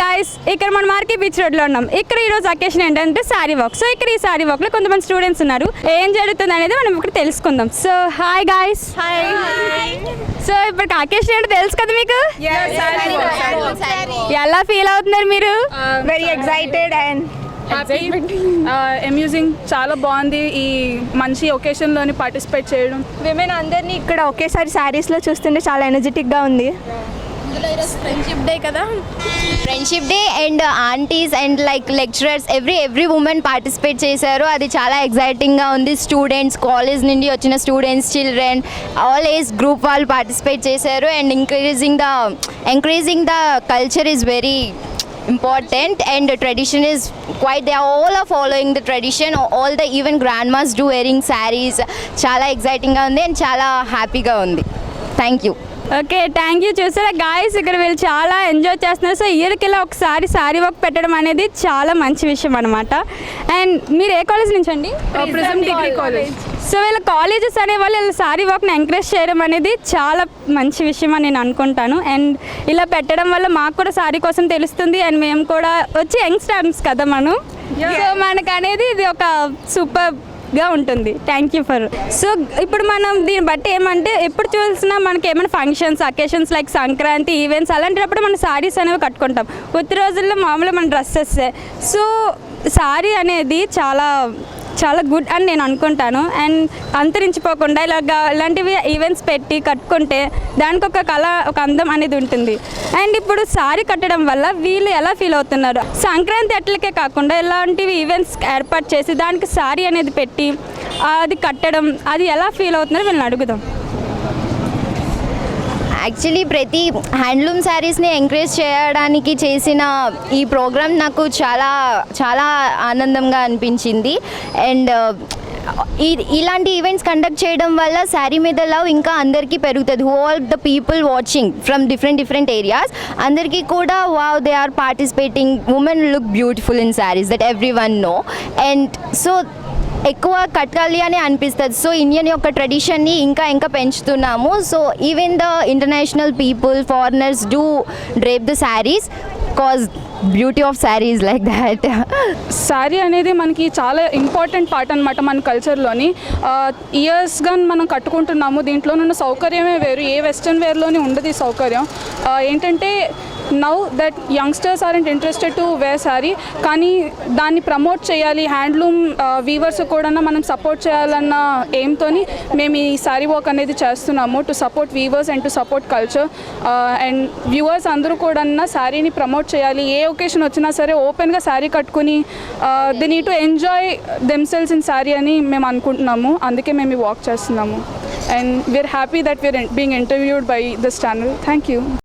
Guys, ఇక్కడ మనం RK beach రోడ్లో ఉన్నాం. ఇక్కడ ఈరోజు అకేషన్ ఏంటంటే శారీ వాక్. సో ఇక్కడ ఈ శారీ వాక్లో కొంతమంది స్టూడెంట్స్ ఉన్నారు. ఏం జరుగుతుంది అనేది మనం ఇక్కడ తెలుసుకుందాం. So hi guys. సో ఇప్పుడు అకేషన్ ఏంటో తెలుసు కదా మీకు? ఎలా ఫీల్ అవుతున్నారు మీరు? Very excited and amusing. చాలా బాగుంది ఈ మంచి ఒకేషన్లోని పార్టిసిపేట్ చేయడం. విమెన్ అందరినీ ఇక్కడ ఒకేసారి శారీస్లో చూస్తుంటే చాలా ఎనర్జెటిక్గా ఉంది. ఫ్రెండ్షిప్ డే కదా, friendship day and aunties and like lecturers every women participate చేశారు. అది చాలా ఎగ్జైటింగ్గా ఉంది. స్టూడెంట్స్, కాలేజ్ నుండి వచ్చిన students, children, all age group వాళ్ళు పార్టిసిపేట్ చేశారు. And encouraging the culture is very important and tradition is quite, they all are following the tradition. All the even grandmas do wearing sarees. చాలా ఎగ్జైటింగ్గా ఉంది and చాలా హ్యాపీగా ఉంది. Thank you. Okay, thank you. చూసారా guys, ఇక్కడ వీళ్ళు చాలా enjoy చేస్తున్నారు. సో ఇయర్కి ఇలా ఒకసారి శారీ వాక్ పెట్టడం అనేది చాలా మంచి విషయం అనమాట. అండ్ మీరు ఏ కాలేజ్ నుంచి అండి? Prism degree college. సో వీళ్ళ కాలేజెస్ అనే వాళ్ళు వీళ్ళ శారీ వాక్ని ఎంకరేజ్ చేయడం అనేది చాలా మంచి విషయం అని నేను అనుకుంటాను. అండ్ ఇలా పెట్టడం వల్ల మాకు కూడా శారీ కోసం తెలుస్తుంది. అండ్ మేము కూడా వచ్చి యంగ్స్టర్స్ కదా మనం, సో మనకు అనేది ఇది ఒక సూపర్గా ఉంటుంది. Thank you for. సో ఇప్పుడు మనం దీన్ని బట్టి ఏమంటే ఎప్పుడు చూసినా మనకి ఏమైనా functions, occasions like Sankranti events అలాంటప్పుడు మనం శారీస్ అనేవి కట్టుకుంటాం. కొద్ది రోజుల్లో మామూలుగా మన డ్రెస్సెస్. సో శారీ అనేది చాలా చాలా గుడ్ అని నేను అనుకుంటాను. అండ్ అంతరించిపోకుండా ఇలాంటివి ఈవెంట్స్ పెట్టి కట్టుకుంటే దానికి ఒక కళ, ఒక అందం అనేది ఉంటుంది. అండ్ ఇప్పుడు శారీ కట్టడం వల్ల వీళ్ళు ఎలా ఫీల్ అవుతున్నారు? సంక్రాంతి అట్లకే కాకుండా ఇలాంటివి ఈవెంట్స్ ఏర్పాటు చేసి దానికి శారీ అనేది పెట్టి అది కట్టడం, అది ఎలా ఫీల్ అవుతున్నారో వీళ్ళని అడుగుదాం. యాక్చువల్లీ ప్రతి హ్యాండ్లూమ్ శారీస్ని ఎంకరేజ్ చేయడానికి చేసిన ఈ ప్రోగ్రామ్ నాకు చాలా చాలా ఆనందంగా అనిపించింది. అండ్ ఇలాంటి ఈవెంట్స్ కండక్ట్ చేయడం వల్ల శారీ మీద లవ్ ఇంకా అందరికీ పెరుగుతుంది. All the people watching from different areas, అందరికీ కూడా wow, they are participating, women look beautiful in saris, that everyone know. And so ఎక్కువ కట్టాలి అని అనిపిస్తుంది. సో ఇండియన్ యొక్క ట్రెడిషన్ని ఇంకా పెంచుతున్నాము. So even the international people, foreigners do drape the saris cause beauty of saris like that. Sari అనేది మనకి చాలా ఇంపార్టెంట్ పార్ట్ అనమాట మన కల్చర్లోని. ఇయర్స్గా మనం కట్టుకుంటున్నాము. దీంట్లో ఉన్న సౌకర్యమే వేరు, ఏ వెస్ట్రన్ వేర్లోని ఉండదు ఈ సౌకర్యం. ఏంటంటే now that youngsters are interested to wear sari, కానీ దాన్ని ప్రమోట్ చేయాలి, హ్యాండ్లూమ్ వీవర్స్ కూడా మనం సపోర్ట్ చేయాలన్న ఎయిమ్తోని మేము ఈ శారీ వాక్ అనేది చేస్తున్నాము. To support weavers and to support culture. And viewers అందరూ కూడా శారీని ప్రమోట్ చేయాలి. ఏ ఒకేషన్ వచ్చినా సరే ఓపెన్గా శారీ కట్టుకుని they need to enjoy themselves in sari అని మేము అనుకుంటున్నాము. అందుకే మేము ఈ వాక్ చేస్తున్నాము. And we are happy that we are being interviewed by this channel. Thank you.